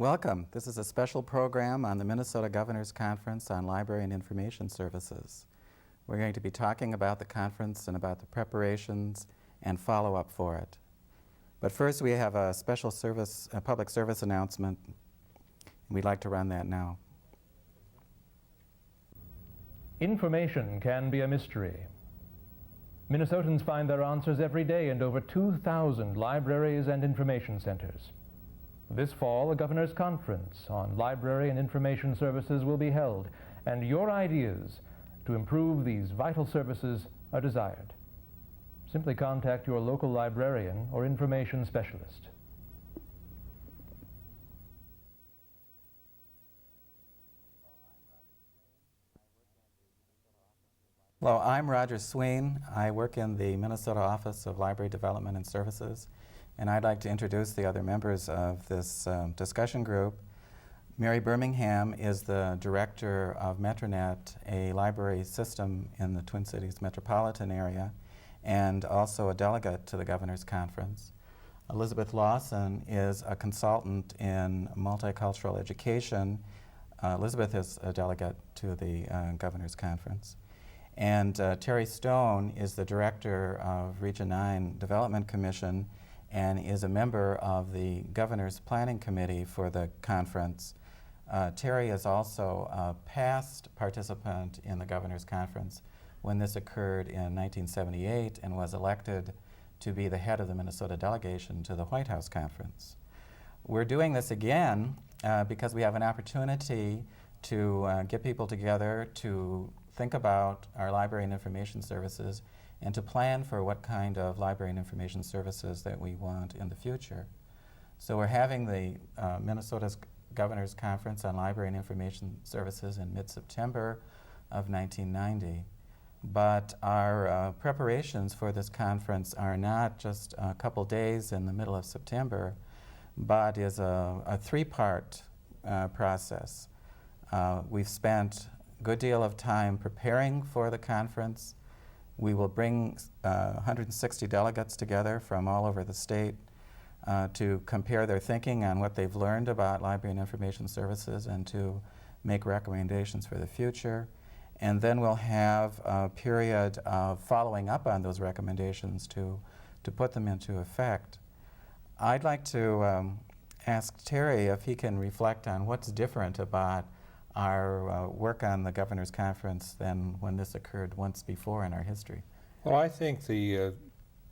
Welcome. This is a special program on the Minnesota Governor's Conference on Library and Information Services. We're going to be talking about the conference and about the preparations and follow-up for it. But first we have a special service, a public service announcement, and we'd like to run that now. Information can be a mystery. Minnesotans find their answers every day in over 2,000 libraries and information centers. This fall, a governor's conference on library and information services will be held, and your ideas to improve these vital services are desired. Simply contact your local librarian or information specialist. Hello, I'm Roger Sween. I work in the Minnesota Office of Library Development and Services, and I'd like to introduce the other members of this discussion group. Mary Birmingham is the director of Metronet, a library system in the Twin Cities metropolitan area, and also a delegate to the Governor's Conference. Elizabeth Lawson is a consultant in multicultural education. Elizabeth is a delegate to the Governor's Conference. And Terry Stone is the director of Region 9 Development Commission and is a member of the Governor's Planning Committee for the conference. Terry is also a past participant in the Governor's Conference when this occurred in 1978 and was elected to be the head of the Minnesota delegation to the White House Conference. We're doing this again because we have an opportunity to get people together to think about our library and information services and to plan for what kind of library and information services that we want in the future. So we're having the Minnesota's Governor's Conference on Library and Information Services in mid-September of 1990. But our preparations for this conference are not just a couple days in the middle of September, but is a three-part process. We've spent a good deal of time preparing for the conference. We will bring 160 delegates together from all over the state to compare their thinking on what they've learned about library and information services and to make recommendations for the future. And then we'll have a period of following up on those recommendations to put them into effect. I'd like to ask Terry if he can reflect on what's different about our work on the Governor's Conference than when this occurred once before in our history. Well, I think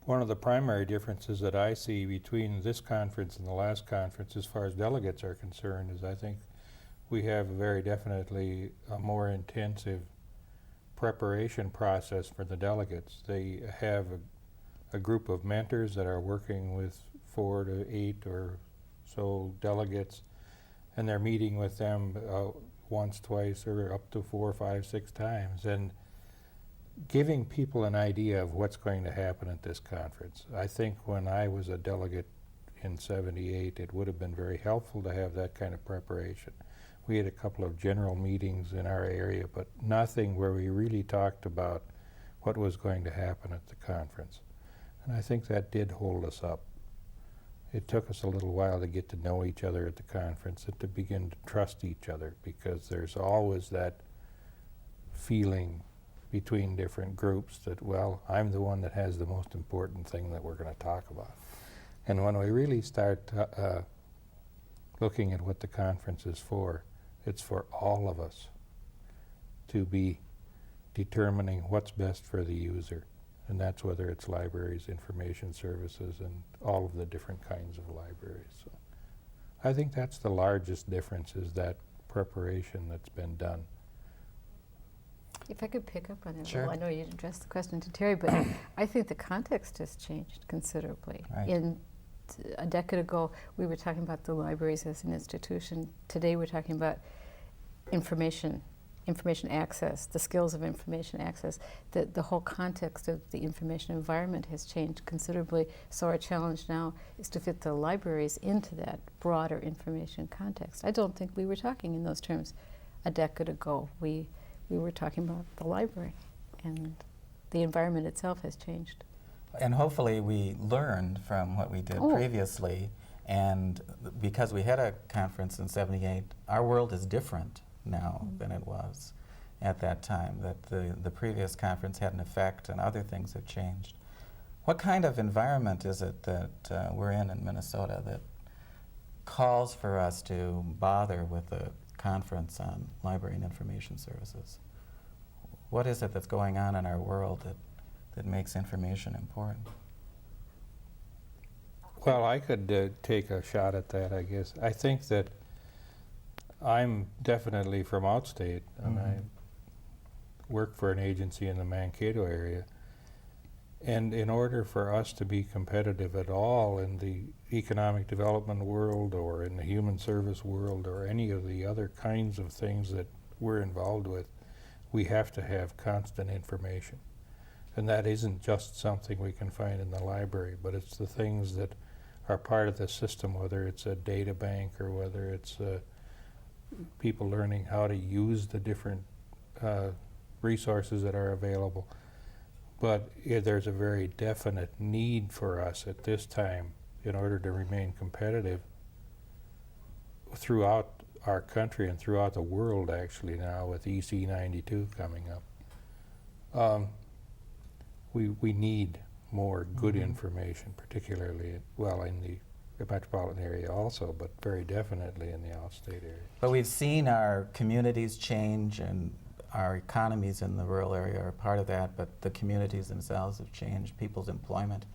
one of the primary differences that I see between this conference and the last conference as far as delegates are concerned is I think we have very definitely a more intensive preparation process for the delegates. They have a group of mentors that are working with 4 to 8 or so delegates, and they're meeting with them once, twice, or up to 4, 5, 6 times, and giving people an idea of what's going to happen at this conference. I think when I was a delegate in '78, it would have been very helpful to have that kind of preparation. We had a couple of general meetings in our area, but nothing where we really talked about what was going to happen at the conference. And I think that did hold us up. It took us a little while to get to know each other at the conference and to begin to trust each other, because there's always that feeling between different groups that, well, I'm the one that has the most important thing that we're going to talk about. And when we really start looking at what the conference is for, it's for all of us to be determining what's best for the user. And that's whether it's libraries, information services, and all of the different kinds of libraries. So I think that's the largest difference, is that preparation that's been done. If I could pick up on it, Sure. well, I know you addressed the question to Terry, but I think the context has changed considerably. Right. A decade ago, we were talking about the libraries as an institution. Today, we're talking about information access, the skills of information access. The whole context of the information environment has changed considerably. So our challenge now is to fit the libraries into that broader information context. I don't think we were talking in those terms a decade ago. We were talking about the library, and the environment itself has changed. And hopefully we learned from what we did previously And because we had a conference in '78, our world is different now than it was at that time, that the previous conference had an effect and other things have changed. What kind of environment is it that we're in Minnesota that calls for us to bother with a conference on library and information services? What is it that's going on in our world that makes information important? Well, I could take a shot at that, I guess. I think that I'm definitely from outstate, and I work for an agency in the Mankato area. And in order for us to be competitive at all in the economic development world or in the human service world or any of the other kinds of things that we're involved with, we have to have constant information. And that isn't just something we can find in the library, but it's the things that are part of the system, whether it's a data bank or whether it's people learning how to use the different resources that are available. But there's a very definite need for us at this time in order to remain competitive throughout our country and throughout the world, actually, now with EC 92 coming up. We need more good information, particularly, well, in the metropolitan area also, but very definitely in the outstate area. But we've seen our communities change, and our economies in the rural area are part of that, but the communities themselves have changed. People's employment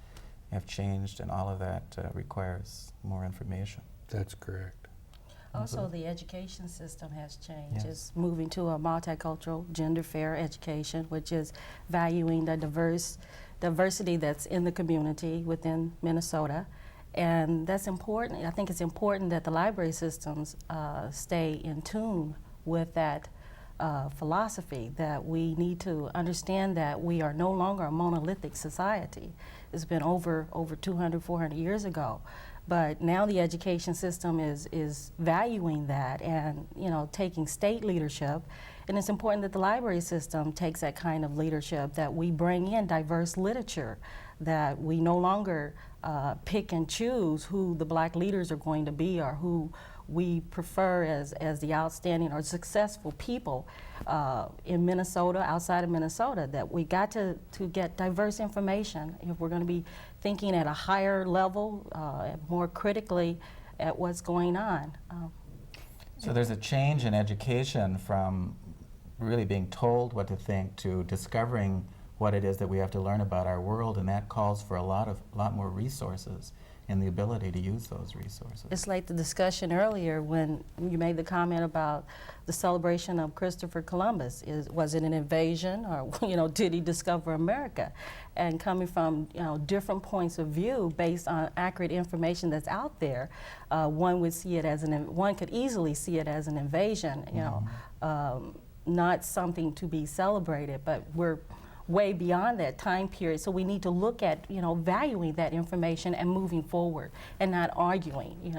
have changed, and all of that requires more information. That's correct. Also, the education system has changed. Yes. It's moving to a multicultural, gender-fair education, which is valuing the diversity that's in the community within Minnesota. And that's important. I think it's important that the library systems stay in tune with that philosophy, that we need to understand that we are no longer a monolithic society. It's been over 200, 400 years ago. But now the education system is valuing that and, you know, taking state leadership. And it's important that the library system takes that kind of leadership, that we bring in diverse literature, that we no longer pick and choose who the black leaders are going to be or who we prefer as the outstanding or successful people in Minnesota, outside of Minnesota, that we got to get diverse information if we're going to be thinking at a higher level, more critically at what's going on. So there's a change in education from really being told what to think to discovering what it is that we have to learn about our world, and that calls for a lot more resources and the ability to use those resources. It's like the discussion earlier when you made the comment about the celebration of Christopher Columbus. Was it an invasion, or did he discover America? And coming from different points of view based on accurate information that's out there, one would see it as one could easily see it as an invasion. Not something to be celebrated, but we're way beyond that time period. So we need to look at, valuing that information and moving forward and not arguing,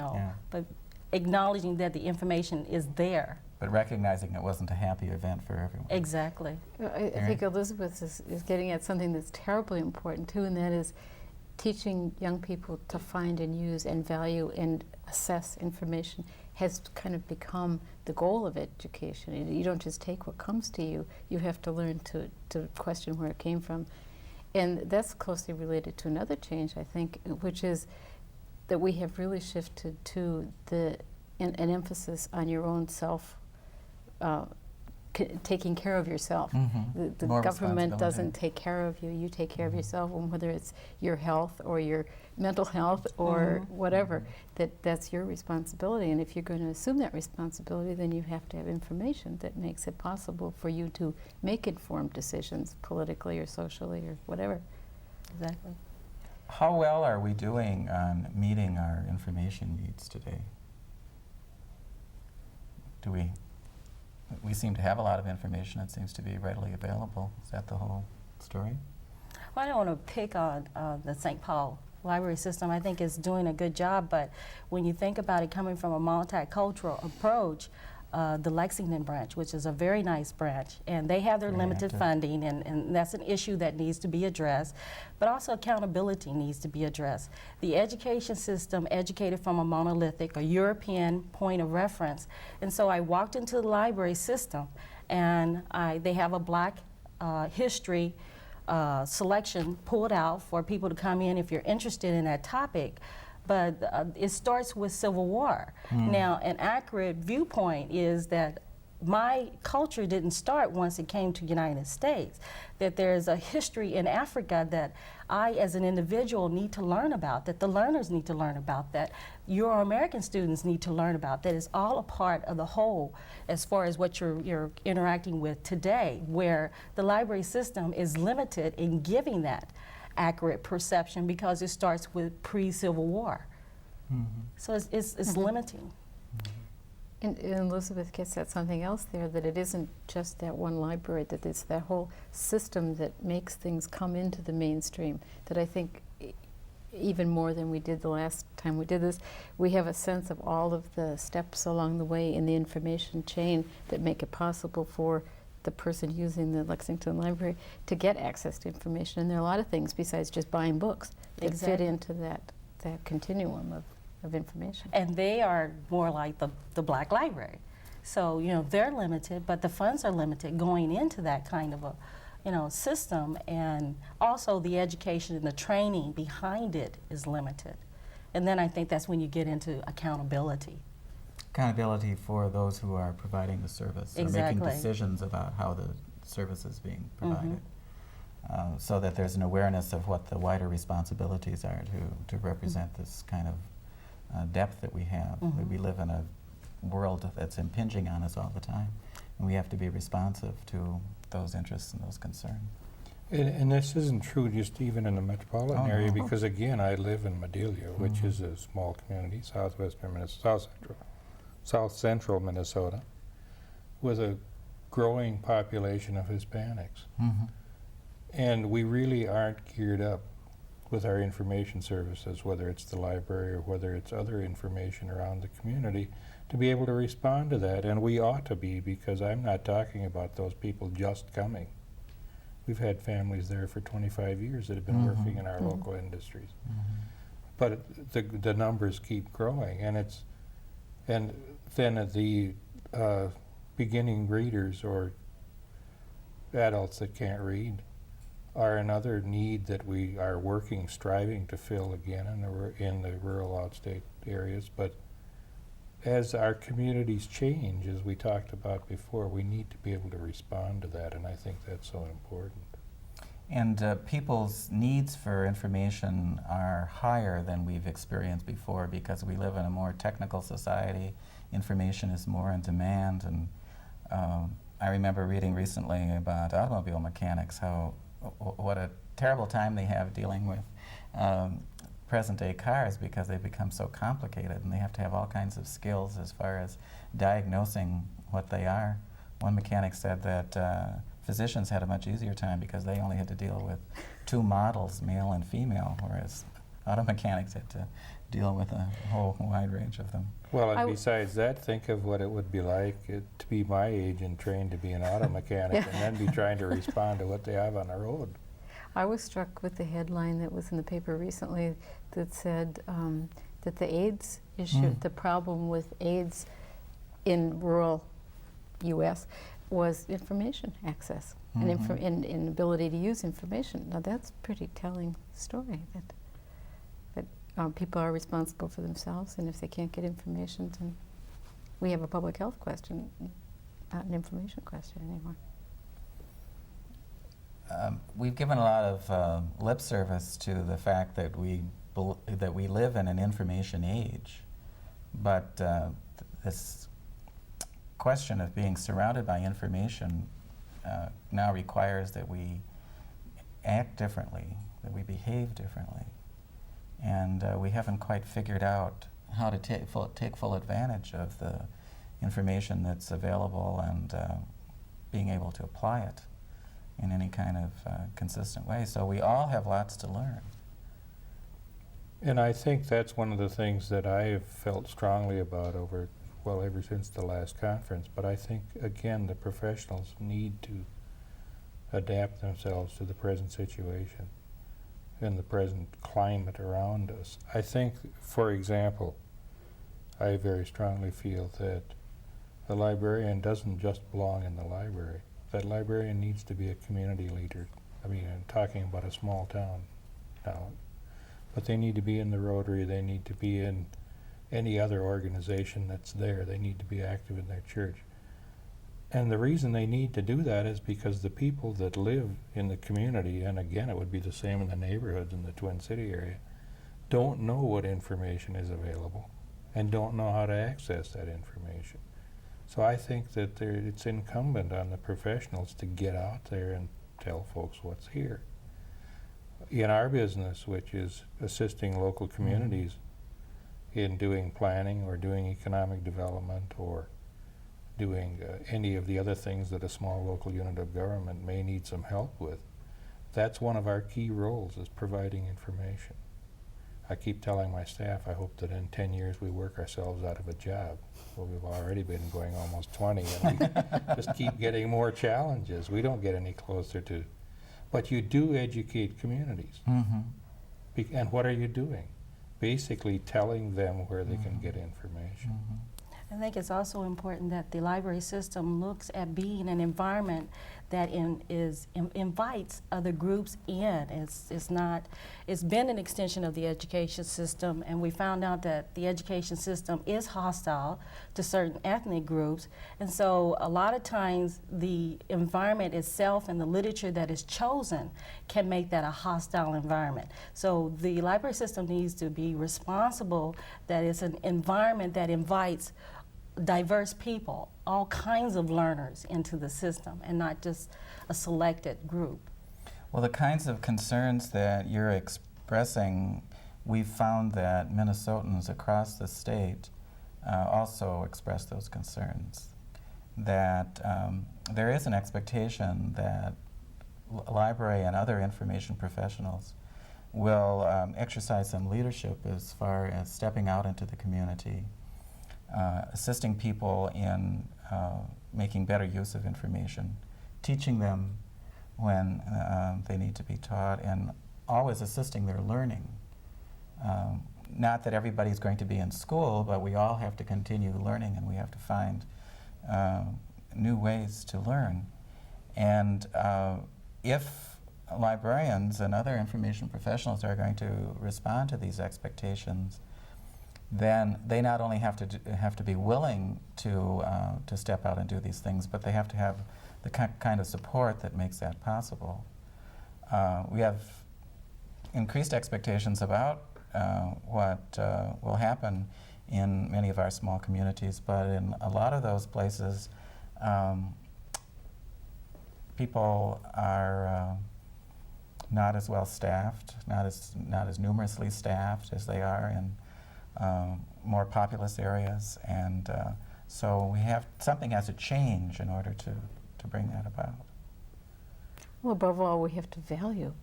but acknowledging that the information is there. But recognizing it wasn't a happy event for everyone. Exactly. I think Elizabeth is getting at something that's terribly important too, and that is teaching young people to find and use and value and assess information has kind of become the goal of education. You don't just take what comes to you, you have to learn to question where it came from. And that's closely related to another change, I think, which is that we have really shifted to an emphasis on your own self, taking care of yourself. The government doesn't take care of you, you take care of yourself, and whether it's your health or your mental health or whatever, that's your responsibility. And if you're going to assume that responsibility, then you have to have information that makes it possible for you to make informed decisions politically or socially or whatever. Exactly. How well are we doing on meeting our information needs today? We seem to have a lot of information. It seems to be readily available. Is that the whole story? Well, I don't want to pick on the St. Paul library system. I think it's doing a good job, but when you think about it coming from a multicultural approach, the Lexington branch, which is a very nice branch, and they have their Very limited active. funding, and that's an issue that needs to be addressed, but also accountability needs to be addressed. The education system educated from a monolithic, a European point of reference, and so I walked into the library system, and they have a Black history selection pulled out for people to come in if you're interested in that topic. But it starts with Civil War. Now, an accurate viewpoint is that my culture didn't start once it came to the United States, that there's a history in Africa that I, as an individual, need to learn about, that the learners need to learn about, that Euro-American students need to learn about, that is all a part of the whole as far as what you're interacting with today, where the library system is limited in giving that accurate perception because it starts with pre-Civil War. So it's limiting. And Elizabeth gets at something else there, that it isn't just that one library, that it's that whole system that makes things come into the mainstream, that I think even more than we did the last time we did this, we have a sense of all of the steps along the way in the information chain that make it possible for the person using the Lexington Library to get access to information. And there are a lot of things besides just buying books that fit Exactly. into that continuum of information. And they are more like the Black Library. So, you know, they're limited, but the funds are limited going into that kind of a, you know, system. And also the education and the training behind it is limited. And then I think that's when you get into accountability. Accountability for those who are providing the service, or making Exactly. decisions about how the service is being provided. So that there's an awareness of what the wider responsibilities are to represent this kind of depth that we have. We live in a world that's impinging on us all the time, and we have to be responsive to those interests and those concerns. And this isn't true just even in the metropolitan Oh, area, no. because again, I live in Madelia, which is a small community, southwestern Minnesota, south central Minnesota, with a growing population of Hispanics. And we really aren't geared up with our information services, whether it's the library or whether it's other information around the community, to be able to respond to that. And we ought to be, because I'm not talking about those people just coming. We've had families there for 25 years that have been working in our local industries. But the numbers keep growing, and then the beginning readers or adults that can't read are another need that we are striving to fill again in the rural outstate areas. But as our communities change, as we talked about before, we need to be able to respond to that, and I think that's so important. And people's needs for information are higher than we've experienced before, because we live in a more technical society. Information is more in demand, and I remember reading recently about automobile mechanics, what a terrible time they have dealing with present-day cars, because they've become so complicated, and they have to have all kinds of skills as far as diagnosing what they are. One mechanic said that physicians had a much easier time because they only had to deal with 2 models, male and female, whereas auto mechanics had to deal with a whole wide range of them. Well, and besides that, think of what it would be like to be my age and trained to be an auto mechanic and then be trying to respond to what they have on the road. I was struck with the headline that was in the paper recently that said that the AIDS issue, the problem with AIDS in rural U.S. was information access and ability to use information. Now that's a pretty telling story, that people are responsible for themselves, and if they can't get information, then we have a public health question, not an information question anymore. We've given a lot of lip service to the fact that we live in an information age, but this question of being surrounded by information now requires that we act differently, that we behave differently, and we haven't quite figured out how to take full advantage of the information that's available and being able to apply it in any kind of consistent way. So we all have lots to learn. And I think that's one of the things that I have felt strongly about over well, ever since the last conference, but I think, again, the professionals need to adapt themselves to the present situation and the present climate around us. I think, for example, I very strongly feel that a librarian doesn't just belong in the library. That librarian needs to be a community leader. I mean, I'm talking about a small town now. But they need to be in the Rotary, they need to be in any other organization that's there, they need to be active in their church. And the reason they need to do that is because the people that live in the community, and again it would be the same in the neighborhoods in the Twin City area, don't know what information is available and don't know how to access that information. So I think that it's incumbent on the professionals to get out there and tell folks what's here. In our business, which is assisting local communities in doing planning or doing economic development or doing any of the other things that a small local unit of government may need some help with, that's one of our key roles, is providing information. I keep telling my staff I hope that in 10 years we work ourselves out of a job. Well, we've already been going almost 20, and we just keep getting more challenges. We don't get any closer to, but you do educate communities. Mm-hmm. And what are you doing? Basically telling them where they can get information. Mm-hmm. I think it's also important that the library system looks at being an environment that invites other groups in. It's been an extension of the education system, and we found out that the education system is hostile to certain ethnic groups. And so a lot of times the environment itself and the literature that is chosen can make that a hostile environment. So the library system needs to be responsible that it's an environment that invites diverse people, all kinds of learners into the system, and not just a selected group. Well, the kinds of concerns that you're expressing, we've found that Minnesotans across the state also express those concerns. That there is an expectation that library and other information professionals will exercise some leadership as far as stepping out into the community, assisting people in making better use of information, teaching them when they need to be taught, and always assisting their learning. Not that everybody's going to be in school, but we all have to continue learning, and we have to find new ways to learn. And if librarians and other information professionals are going to respond to these expectations, then they not only have to be willing to step out and do these things, but they have to have the kind of support that makes that possible. We have increased expectations about what will happen in many of our small communities, but in a lot of those places, people are not as well staffed, not as numerously staffed as they are in more populous areas, and so something has to change in order to bring that about. Well, above all, we have to value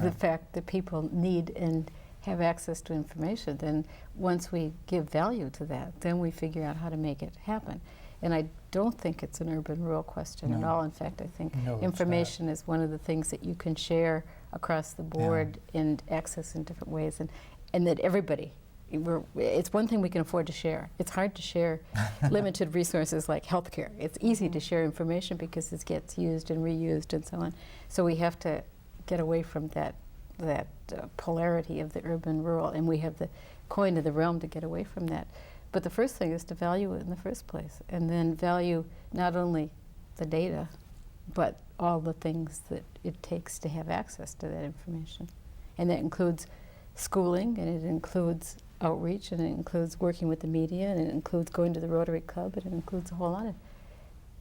the fact that people need and have access to information. Then once we give value to that, then we figure out how to make it happen. And I don't think it's an urban-rural question at all. In fact, I think information is one of the things that you can share across the board and access in different ways, and that everybody, it's one thing we can afford to share. It's hard to share limited resources like healthcare. It's easy to share information because it gets used and reused and so on. So we have to get away from that polarity of the urban-rural, and we have the coin of the realm to get away from that. But the first thing is to value it in the first place, and then value not only the data, but all the things that it takes to have access to that information. And that includes schooling, and it includes outreach, and it includes working with the media, and it includes going to the Rotary Club, and it includes a whole lot of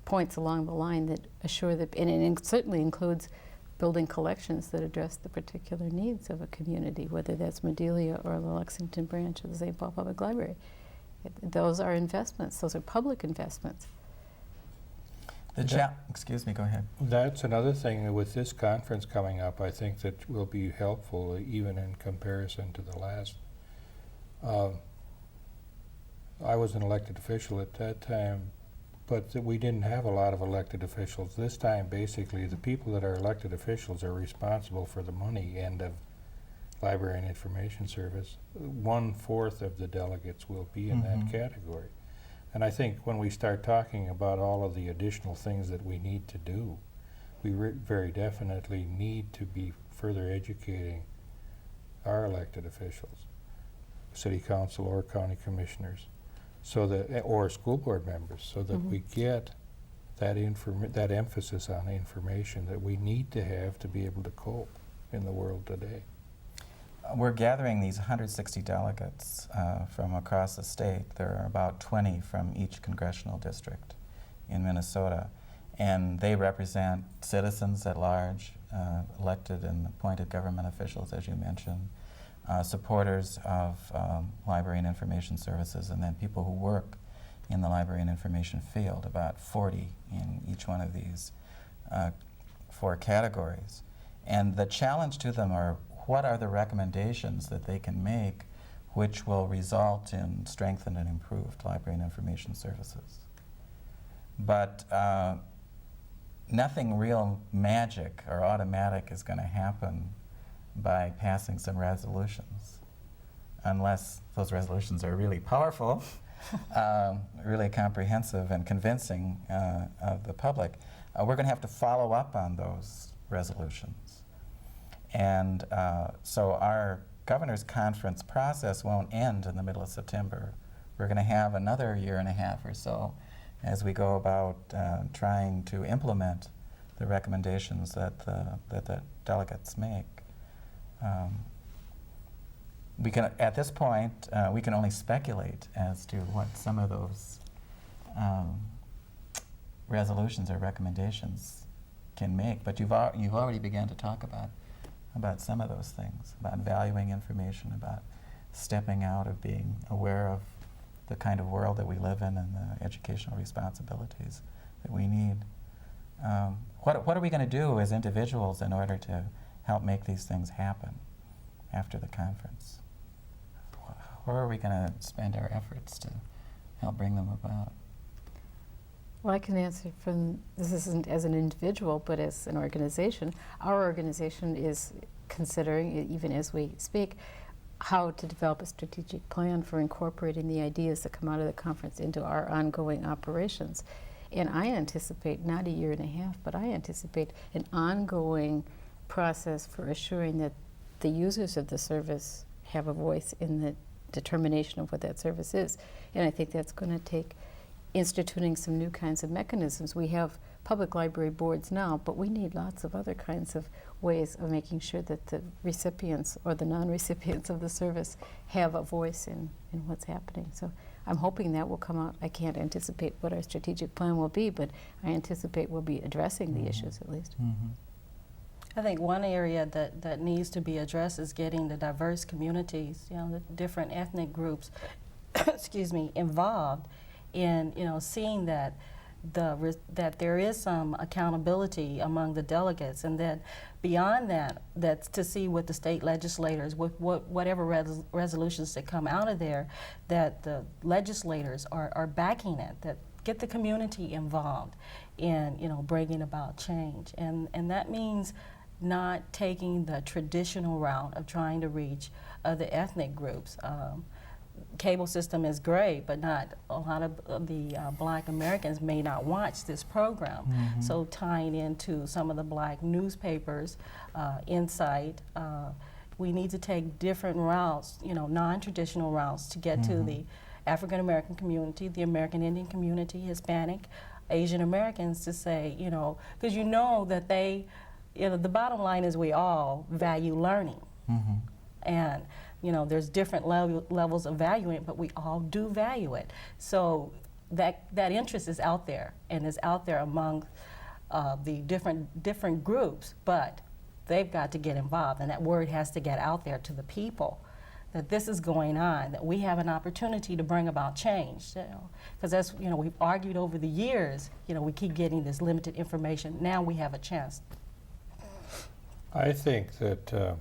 points along the line that assure that, and it certainly includes building collections that address the particular needs of a community, whether that's Madelia or the Lexington branch of the St. Paul Public Library. Those are investments. Those are public investments. Excuse me, go ahead. That's another thing with this conference coming up, I think that will be helpful even in comparison to the last. I was an elected official at that time, but we didn't have a lot of elected officials. This time, basically, the people that are elected officials are responsible for the money end of Library and Information Service. 1/4 of the delegates will be in that category. And I think when we start talking about all of the additional things that we need to do, we very definitely need to be further educating our elected officials, city council or county commissioners, so that, or school board members, so that we get that that emphasis on information that we need to have to be able to cope in the world today. We're gathering these 160 delegates from across the state. There are about 20 from each congressional district in Minnesota, and they represent citizens at large, elected and appointed government officials, as you mentioned, supporters of library and information services, and then people who work in the library and information field, about 40 in each one of these 4 categories. And the challenge to them are, what are the recommendations that they can make which will result in strengthened and improved library and information services? But nothing real magic or automatic is going to happen by passing some resolutions, unless those resolutions are really powerful, really comprehensive and convincing of the public. We're going to have to follow up on those resolutions. And so our governor's conference process won't end in the middle of September. We're going to have another 1.5 years or so as we go about trying to implement the recommendations that the delegates make. We can, at this point, we can only speculate as to what some of those resolutions or recommendations can make. But you've already begun to talk about some of those things, about valuing information, about stepping out of being aware of the kind of world that we live in and the educational responsibilities that we need. What are we going to do as individuals in order to help make these things happen after the conference? Where are we going to spend our efforts to help bring them about? Well, I can answer from, this isn't as an individual, but as an organization. Our organization is considering, even as we speak, how to develop a strategic plan for incorporating the ideas that come out of the conference into our ongoing operations. And I anticipate, not 1.5 years, but I anticipate an ongoing process for assuring that the users of the service have a voice in the determination of what that service is. And I think that's going to take instituting some new kinds of mechanisms. We have public library boards now, but we need lots of other kinds of ways of making sure that the recipients or the non-recipients of the service have a voice in what's happening. So I'm hoping that will come out. I can't anticipate what our strategic plan will be, but I anticipate we'll be addressing the issues at least. I think one area that needs to be addressed is getting the diverse communities, the different ethnic groups, excuse me, involved in, seeing that that there is some accountability among the delegates, and then beyond that, that's to see with the state legislators, with whatever resolutions that come out of there, that the legislators are backing it, that get the community involved in, bringing about change, and that means not taking the traditional route of trying to reach other ethnic groups. Cable system is great, but not a lot of the Black Americans may not watch this program. So tying into some of the Black newspapers, Insight, we need to take different routes, non-traditional routes to get to the African American community, the American Indian community, Hispanic, Asian Americans, to say, because that they, the bottom line is we all value learning. And there's different levels of valuing it, but we all do value it. So that interest is out there, and is out there among the different groups, but they've got to get involved, and that word has to get out there to the people that this is going on, that we have an opportunity to bring about change. Because that's, we've argued over the years, we keep getting this limited information. Now we have a chance. I think that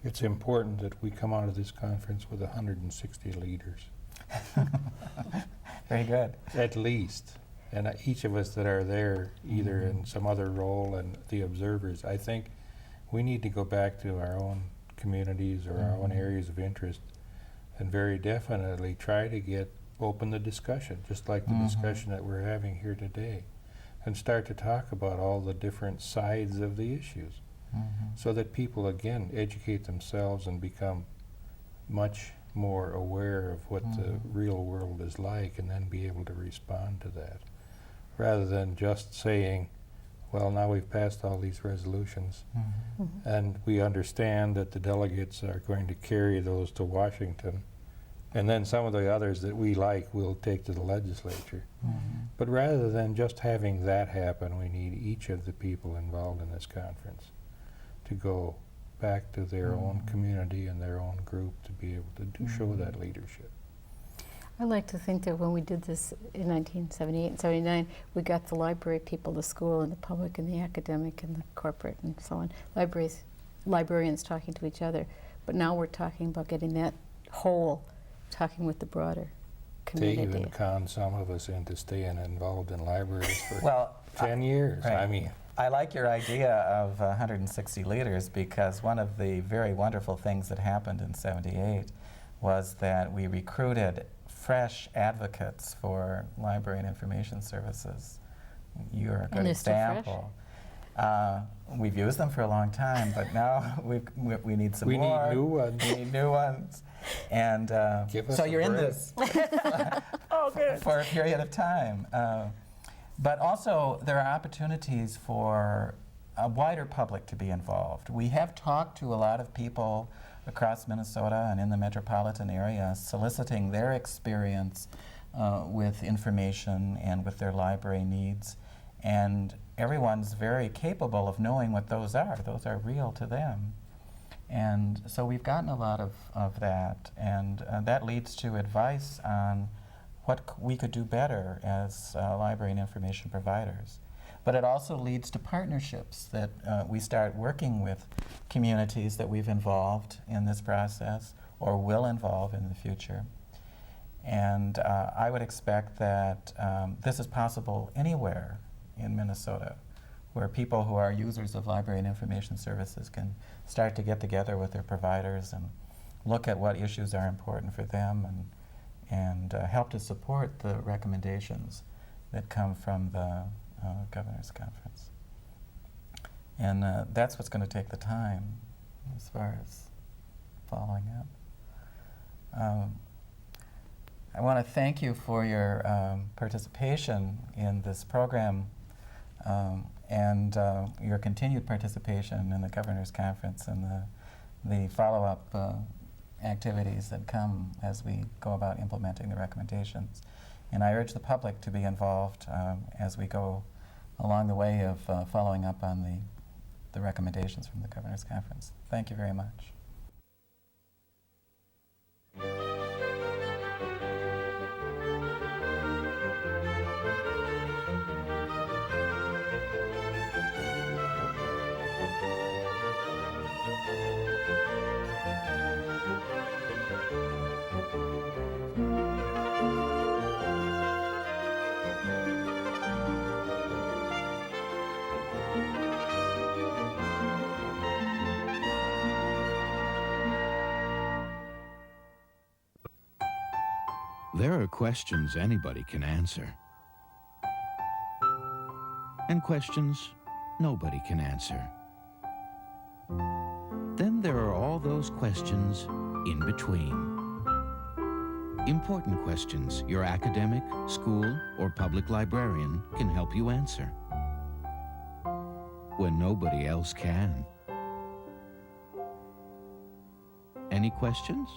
it's important that we come out of this conference with 160 leaders. Very good. At least. And each of us that are there, either in some other role and the observers, I think we need to go back to our own communities or our own areas of interest and very definitely try to open the discussion, just like the discussion that we're having here today, and start to talk about all the different sides of the issues so that people, again, educate themselves and become much more aware of what the real world is like, and then be able to respond to that, rather than just saying, well, now we've passed all these resolutions, and we understand that the delegates are going to carry those to Washington, and then some of the others that we like we'll take to the legislature. But rather than just having that happen, we need each of the people involved in this conference to go back to their own community and their own group to be able to show that leadership. I like to think that when we did this in 1978 and 79, we got the library people, the school and the public and the academic and the corporate and so on, librarians talking to each other. But now we're talking about getting that whole, talking with the broader community. They even con some of us into staying involved in libraries for Well, 10 years. right. I mean, I like your idea of 160 leaders, because one of the very wonderful things that happened in '78 was that we recruited fresh advocates for library and information services. You're a good And they're still fresh? example. We've used them for a long time, but now we need some we more. need new ones. We need new ones. And Give us so a you're in break. this for a period of time. But also, there are opportunities for a wider public to be involved. We have talked to a lot of people across Minnesota and in the metropolitan area, soliciting their experience with information and with their library needs. And everyone's very capable of knowing what those are. Those are real to them. And so we've gotten a lot of that. And that leads to advice on what we could do better as library and information providers. But it also leads to partnerships that we start working with communities that we've involved in this process or will involve in the future. And I would expect that this is possible anywhere in Minnesota, where people who are users of library and information services can start to get together with their providers and look at what issues are important for them and help to support the recommendations that come from the Governor's Conference. And that's what's going to take the time as far as following up. I want to thank you for your participation in this program and your continued participation in the Governor's Conference and the follow-up activities that come as we go about implementing the recommendations. And I urge the public to be involved as we go along the way of following up on the recommendations from the Governor's Conference. Thank you very much. There are questions anybody can answer, and questions nobody can answer. Then there are all those questions in between. Important questions your academic, school, or public librarian can help you answer when nobody else can. Any questions?